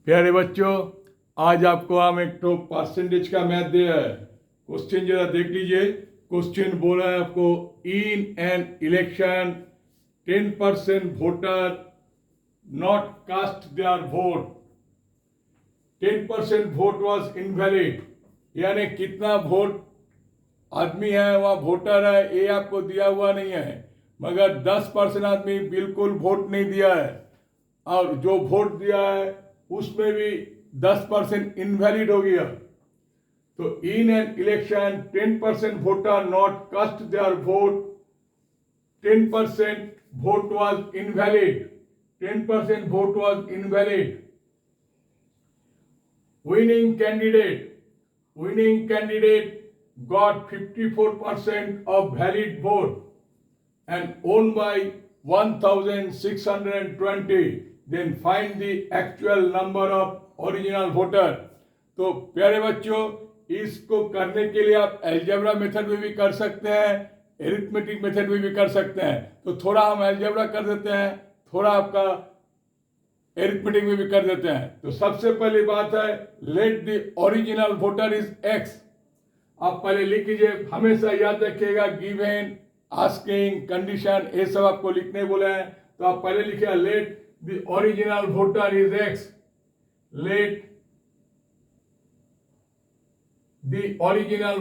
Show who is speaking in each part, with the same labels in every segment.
Speaker 1: प्यारे बच्चों, आज आपको हम एक तो परसेंटेज का मैथ दिया है। क्वेश्चन जरा देख लीजिए। क्वेश्चन बोला है आपको, in an election 10% voter not cast their vote, 10% vote was invalid. यानी कितना वोट आदमी है वहाँ वोटर है, ये आपको दिया हुआ नहीं है, मगर 10% आदमी बिल्कुल वोट नहीं दिया है, और जो वोट दिया है उसमें भी 10% इनवैलिड हो गया। तो in an election 10% voter not cast their vote, 10% vote was invalid, 10% vote was invalid. Winning candidate got 54% of valid vote and won by 1620. Then find the actual number of original voter. तो प्यारे बच्चों, इसको करने के लिए आप algebra method में भी कर सकते हैं, एरिथमेटिक मेथड में भी कर सकते हैं। तो थोड़ा हम अलजेब्रा कर देते हैं, थोड़ा आपका एरिथमेटिक में भी कर देते हैं। तो सबसे पहली बात है, late the original voter is x. आप पहले लिख लीजिए, हमेशा याद रखिएगा गिवन, आस्किंग, कंडीशन, ये सब आपको लिखने बोले हैं। तो आप पहले लिखिए, let the original voter is x, let the original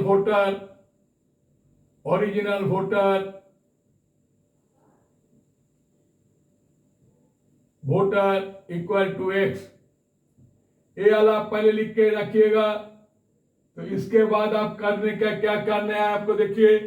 Speaker 1: voter equal to x. ये वाला आप पहले लिख के रखिएगा। तो इसके बाद आप करने का क्या करना है आपको देखिए,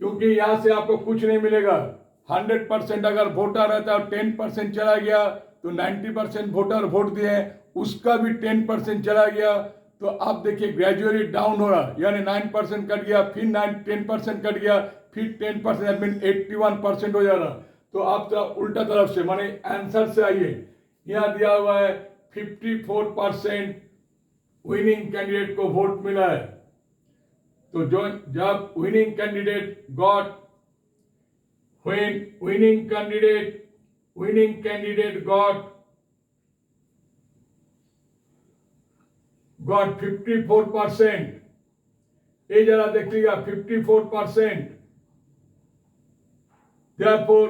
Speaker 1: क्योंकि यहां से आपको कुछ नहीं मिलेगा। 100% अगर वोटर रहता है और 10% चला गया, तो 90% वोटर वोट दिए, उसका भी 10% चला गया, तो आप देखिए ग्रेजुअली डाउन हो रहा, यानी 9% कट गया, फिर 10% कट गया, फिर 10%, मीन 81% हो जा रहा। तो आप तो उल्टा तरफ से माने आंसर से आइए। यहां दिया हुआ है 54% विनिंग कैंडिडेट को वोट मिला है। तो जो जब winning candidate got, when winning candidate got 54%, ये जरा देखिएगा 54%। therefore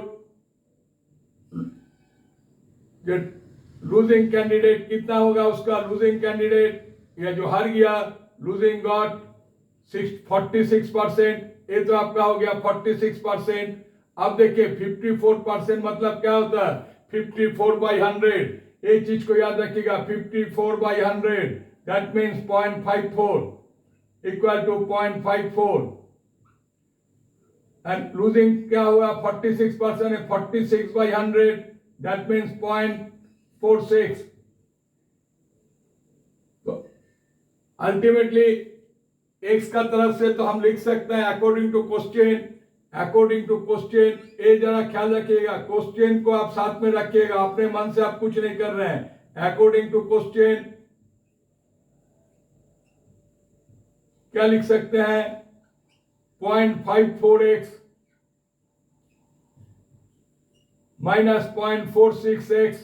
Speaker 1: लूजिंग कैंडिडेट कितना होगा उसका, लूजिंग कैंडिडेट या जो हार गया, लूजिंग गॉट 46%, ये तो आपका हो गया 46%। अब देखिए 54% मतलब क्या होता है, 54/100। एक चीज को याद रखिएगा, 54/100 that means 0.54 equal to 0.54। And losing क्या हुआ, 46% है, 46/100 दैट मीन्स 0.46। तो अल्टीमेटली एक्स का तरफ से तो हम लिख सकते हैं अकॉर्डिंग टू क्वेश्चन। ये जरा ख्याल रखिएगा, क्वेश्चन को आप साथ में रखिएगा, अपने मन से आप कुछ नहीं कर रहे हैं। अकॉर्डिंग टू क्वेश्चन क्या लिख सकते हैं, 0.54x minus 0.46x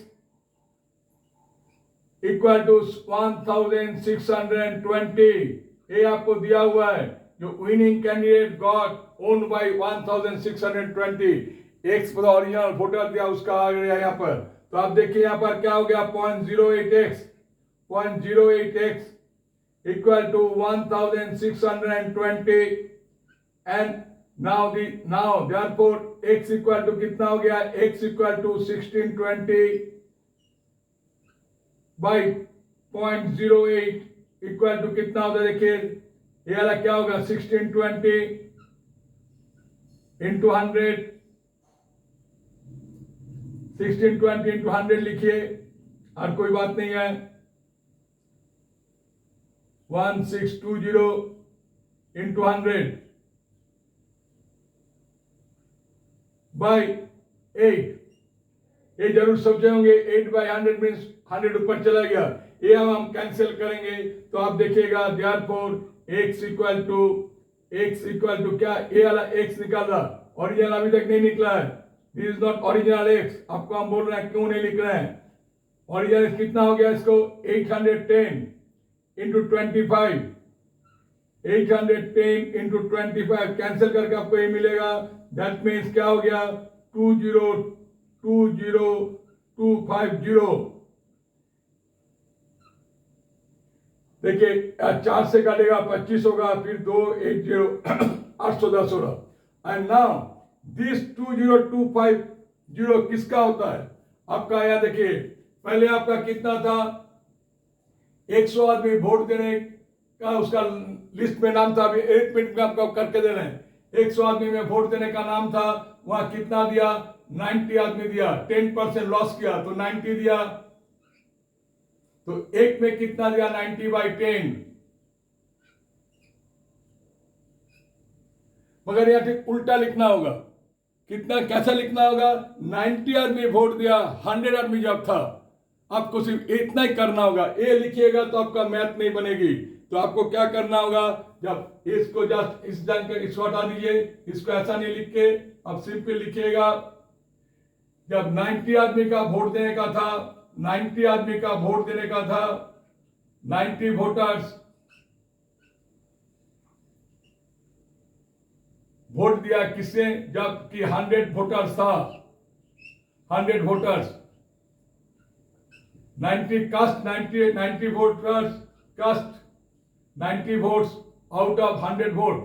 Speaker 1: equal to 1620। ये आपको दिया हुआ है, जो winning candidate got won by 1620। X पर ओरिजिनल वोटर दिया, उसका आ गया यहाँ पर। तो आप देखिए यहाँ पर क्या हो गया, 0.08x equal to 1620। And now therefore x equal to कितना हो गया, x equal to 1620 by 0.08 equal to कितना होता है, देखिए ये वाला क्या होगा, 1620 इंटू 100, 1620 इंटू 100 लिखिए, और कोई बात नहीं है, 1620 इंटू 100 बाई 8। ये जरूर समझे होंगे, 8/100 मीन्स 100 ऊपर चला गया। ये हम कैंसिल करेंगे, तो आप देखिएगा therefore x इक्वल टू क्या, ये वाला x निकाल रहा, ओरिजिनल अभी तक नहीं निकला है, this is not original x। आपको हम बोल रहे हैं क्यों नहीं लिख रहे हैं, और ये कितना हो गया इसको 810 इंटू 25, 810 इंटू 25 कैंसिल करके आपको ये मिलेगा। दैट मीन्स क्या हो गया 202250। देखिए 4 से काटेगा 25 होगा, फिर 280 810 होगा। एंड नाउ दिस 20250 किसका होता है आपका? यह देखिए पहले आपका कितना था, 100 आदमी वोट देने का उसका लिस्ट में नाम था। अभी 1 मिनट में आपको करके देना है। 100 आदमी में वोट देने का नाम था, वहां कितना दिया 90 आदमी दिया, 10% लॉस किया तो 90 दिया। तो एक में कितना दिया 90/10। मगर यहां ठीक उल्टा लिखना होगा। कितना कैसा लिखना होगा? 90 आदमी वोट दिया, 100 आदमी जब था। आपको सिर्फ इतना ही करना होगा। ए लिखिएगा तो आपका मैथ नहीं बनेगी। तो आपको क्या करना होगा, जब इसको जस्ट इस जानकारी इसको हटा दीजिए, इसको ऐसा नहीं लिख के अब सिंपल लिखिएगा। जब 90 आदमी का वोट देने का था, 90 आदमी का वोट देने का था, 90 वोटर्स वोट दिया किसने? जबकि 100 वोटर्स था, 100 voters 90 cast 90 voters cast 90 votes out of 100 vote.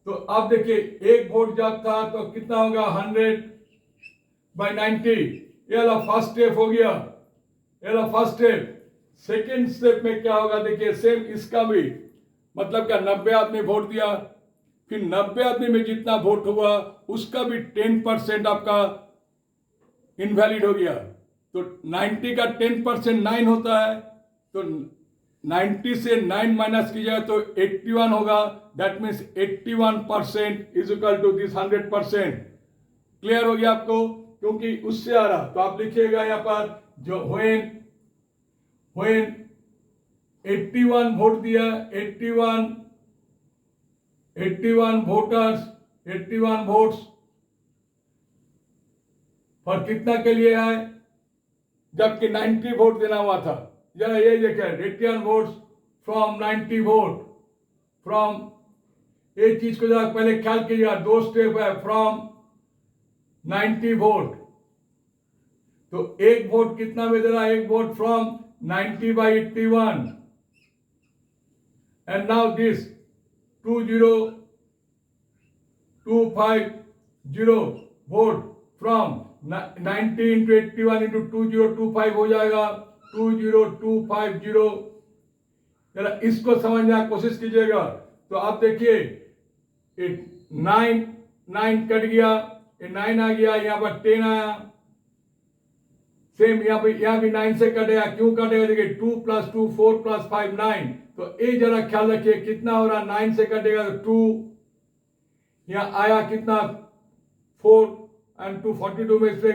Speaker 1: तो अब देखिए एक वोट जब था तो कितना होगा 100/90। ये फर्स्ट स्टेप हो गया, ये फर्स्ट स्टेप। सेकेंड स्टेप में क्या होगा देखिए, सेम इसका भी मतलब क्या 90 आदमी वोट दिया, फिर 90 आदमी में जितना वोट हुआ उसका भी 10% आपका इनवैलिड हो गया। तो 90 का 10% 9 होता है, तो 90 से 9 माइनस कीजिएगा तो 81 होगा। That means 81% is equal to this 100%। Clear हो गया आपको? क्योंकि उससे आ रहा तो आप लिखिएगा यहाँ पर जो व्हेन 81 वोट दिया, 81 वोटर्स 81 वोट्स और कितना के लिए है, जबकि 90 वोट देना हुआ था। जरा ये देखें 81 वोट्स फ्रॉम 90 वोट फ्रॉम, एक चीज को जरा पहले ख्याल कीजिएगा, 2 स्टेप है। फ्रॉम 90 वोट, तो एक वोट कितना में दे रहा है? एक vote from 90/81। And now this 20250 vote from 90 into 81 into 2025 हो जाएगा 20250। जरा इसको समझने की कोशिश कीजिएगा। तो आप देखिए 9 कट गया, 9 आ गया, यहाँ पर 10 आया। सेम यहाँ भी 9 से कटेगा। क्यों कटेगा? देखिए 2 + 2 4 + 5 9। तो ये जरा ख्याल रखिए कितना हो रहा, 9 से कटेगा तो 2, यहाँ आया कितना 4 एंड 2 42 में इसमें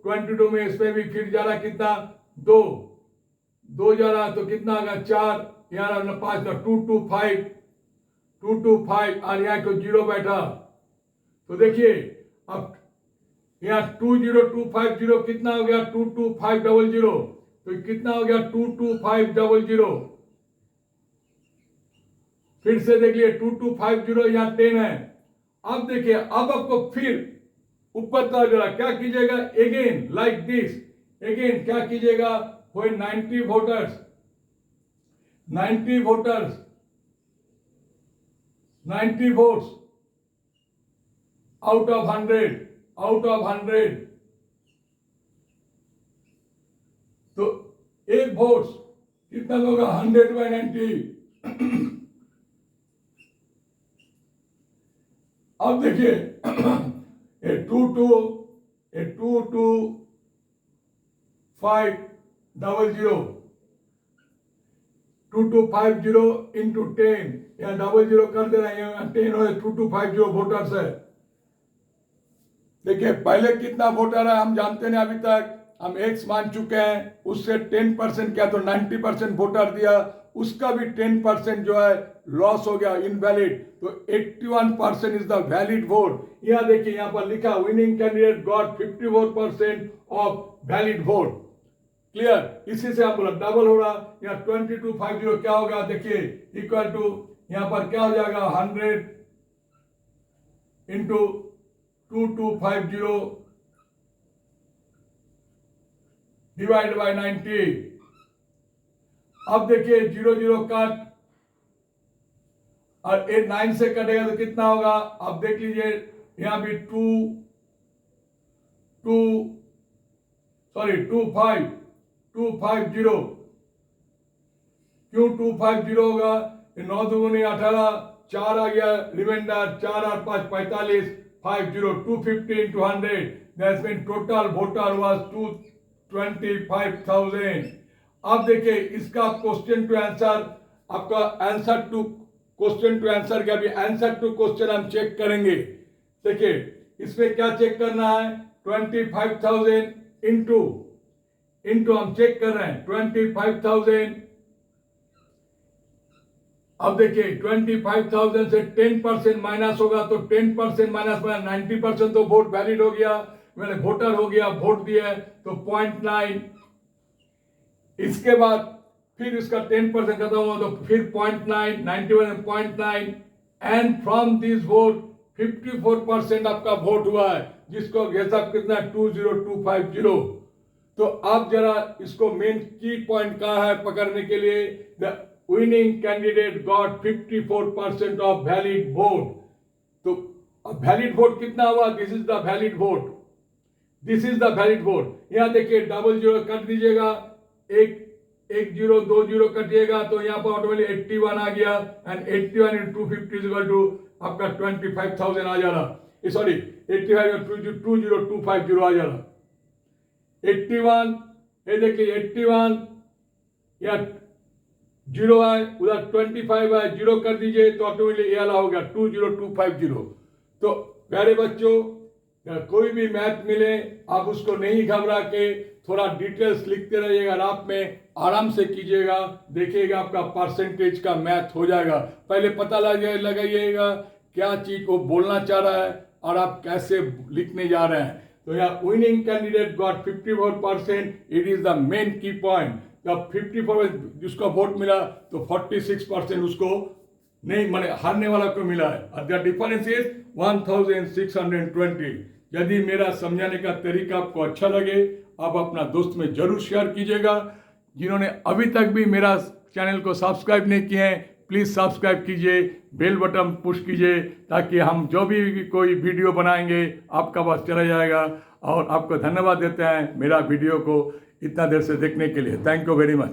Speaker 1: 22 में इसमें भी फिर जा रहा कितना 2 जा रहा तो कितना आएगा 4, यहाँ 5 225 और यहाँ तो 0 बैठा। तो देखिए अब यहाँ 20250 कितना हो गया 22500। तो कितना हो गया 22500। फिर से देखिए 2250 यहाँ 10 है। अब देखिए अब आपको फिर ऊपर तरफ जरा क्या कीजिएगा, अगेन लाइक दिस, अगेन क्या कीजिएगा, when 90 voters 90 votes out of 100 तो एक वोट कितना होगा 100/90। अब देखिए 2250 इंटू 10, यहाँ 00 कर दे रहे हैं, 10 और 2250 वोटर्स है। देखिए पहले कितना वोटर है हम जानते नहीं, अभी तक हम एक्स मान चुके हैं, उससे 10% क्या तो 90% वोटर दिया, उसका भी 10% जो है लॉस हो गया, इनवैलिड। तो 81% इज द वैलिड वोट। यहाँ देखिए यहाँ पर लिखा winning candidate got 54% of valid vote. Clear? इसी से आप बोला डबल हो रहा, यहाँ 2250 क्या होगा देखिए, इक्वल टू यहाँ पर क्या हो जाएगा 100 इंटू 2250 डिवाइड बाय 90। अब देखिए 00 कट और 9 से कटेगा तो कितना होगा, अब देख लीजिए यहां भी 250। क्यों 250 होगा, 9 दूनी 18, 4 आ गया रिमाइंडर, 4 और 5 45, 50 250 into 100, that's mean total voter was 225,000। अब देखिए इसका क्वेश्चन टू आंसर, आपका answer to question to answer का भी आंसर टू क्वेश्चन हम चेक करेंगे। देखिए इसमें क्या चेक करना है, 25,000 इंटू हम चेक कर रहे हैं 25,000। अब देखिए 25,000 से 10% माइनस होगा तो 10% माइनस में 90% तो वोट वैलिड हो गया, मैंने वोटर हो गया, वोट दिया तो 0.9। इसके बाद फिर इसका 10% खत्म हुआ तो फिर 0.9, 91 0.9 एंड फ्रॉम दिस वोट 54% आपका वोट हुआ है, जिसको हिसाब कितना 20250। तो आप जरा इसको मेन की पॉइंट कहा है पकड़ने के लिए, the winning candidate got 54% of valid vote. तो वैलिड वोट कितना हुआ, this is the valid vote, this is the valid vote. यहां देखिए 00 कट दीजिएगा, एक 0 2 0 कटिएगा तो यहाँ पर ऑटोमेटिक 81 आ गया एंड 81 × 250 इज इक्वल टू आपका 25,000 आ जा रहा, सॉरी 85 20250 आ जा रहा। 81 ये देखिए 81 या 0 है, उधर 25 है, 0 कर दीजिए तो ऑटोमेटिक ये वाला हो गया 20250। तो प्यारे बच्चों, कोई भी मैथ मिले आप उसको नहीं घबरा के थोड़ा डिटेल्स लिखते रहिएगा, रात में आराम से कीजिएगा, देखिएगा आपका परसेंटेज का मैथ हो जाएगा। पहले पता लगाइएगा क्या चीज को बोलना चाह रहा है और आप कैसे लिखने जा रहे हैं। तो यहाँ winning candidate got 54%, it is the main की पॉइंट। जब 54 जिसको वोट मिला तो 46% उसको नहीं, माने हारने वाला को मिला है। The difference is 1620। यदि मेरा समझाने का तरीका आपको अच्छा लगे आप अपना दोस्त में जरूर शेयर कीजिएगा। जिन्होंने अभी तक भी मेरा चैनल को सब्सक्राइब नहीं किए हैं प्लीज़ सब्सक्राइब कीजिए, बेल बटन पुश कीजिए ताकि हम जो भी कोई वीडियो बनाएंगे आपका पास चला जाएगा। और आपको धन्यवाद देते हैं मेरा वीडियो को इतना देर से देखने के लिए। Thank you very much.